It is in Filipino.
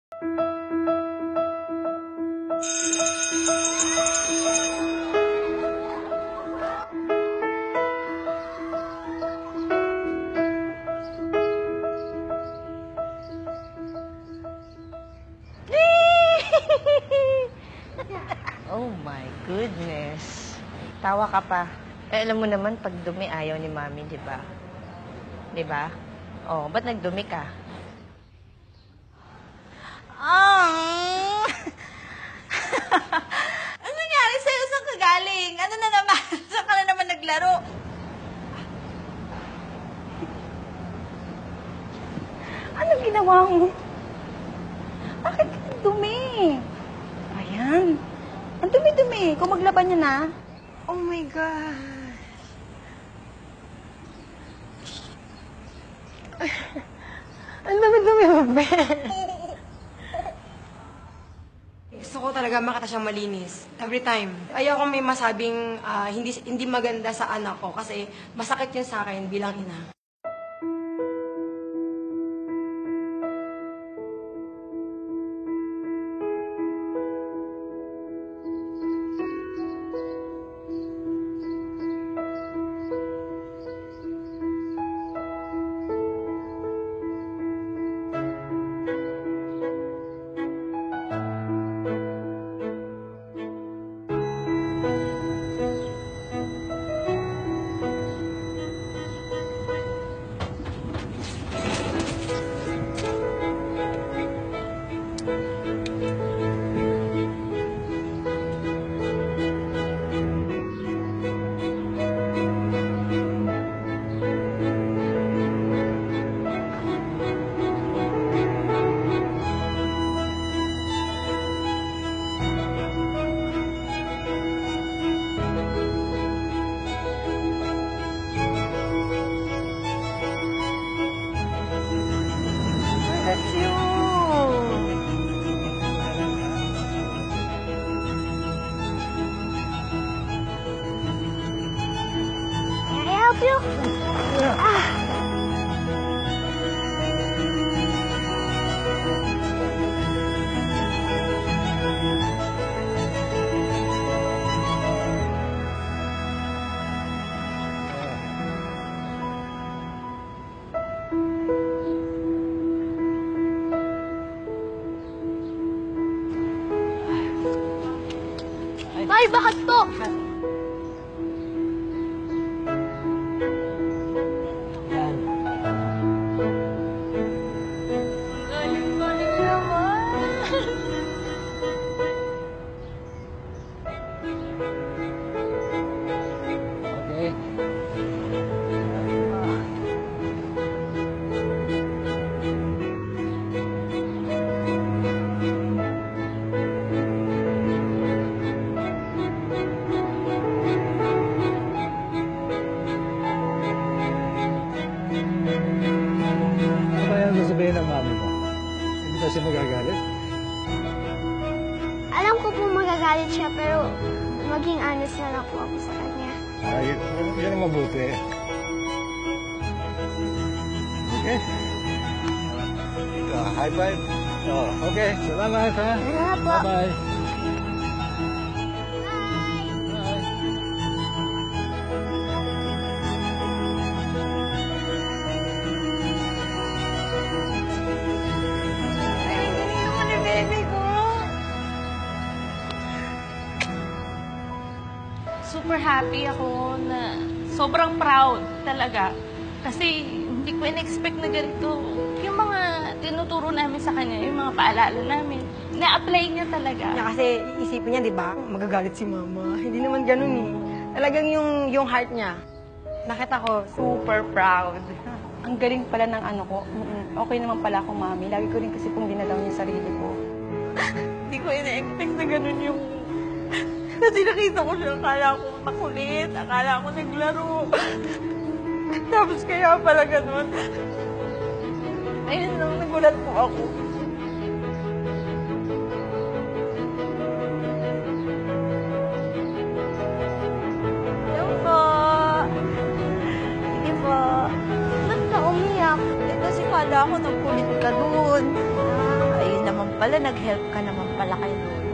Oh my goodness. Tawa ka pa. Eh, alam mo naman, pag dumi, ayaw ni Mami, di ba? Di ba? Oh, ba't nagdumi ka? Ano nangyari sa'yo? Saan ka galing? Ano na naman? Saan ka na naman naglaro? Anong ginawa mo? Bakit ka dumi? Ayan. Ang dumi-dumi. Kung maglaban niya na. Oh my God. Ang dumi-dumi mo, Ben. Gusto ko talaga makita siyang malinis. Every time. Ayaw kong may masabing hindi maganda sa anak ko kasi masakit yun sa akin bilang ina. That's you. Can I help you? Tay, bakit to? Galing-galing naman. Okay. Ano ba yan sasabihin ng mami mo? Hindi ba siya magagalit? Alam ko po magagalit siya, pero maging honest na lang po ako sa kanya. Ay, yan ang mabuti. Okay? High five? Oh, okay. Salamat, ha? Salamat po. Bye-bye. Bye. Ay, galing naman ni baby ko. Super happy ako na sobrang proud talaga. Kasi hindi ko in-expect na ganito. Yung mga tinuturo namin sa kanya, yung mga paalala namin, na-apply niya talaga. Kasi isipin niya, di ba, magagalit si mama. Hindi naman ganun eh. Talagang yung heart niya. Nakita ko, super proud. Ang galing pala ng ano ko. Okay naman pala ako, Mami. Lagi ko rin kasi pong ginalaw niya sarili ko. Hindi ko ina-expect na ganun yung... Kasi nakita ko siya, akala ko makulit, akala ko naglaro. Tapos kaya pala ganun. Ayun lang, nagulat po ako. Hello po. Sige po. Ba't ka umiyak? Eh kasi kala ko nagkulit ka doon. Ayun naman pala, nag-help ka naman pala kay Lola.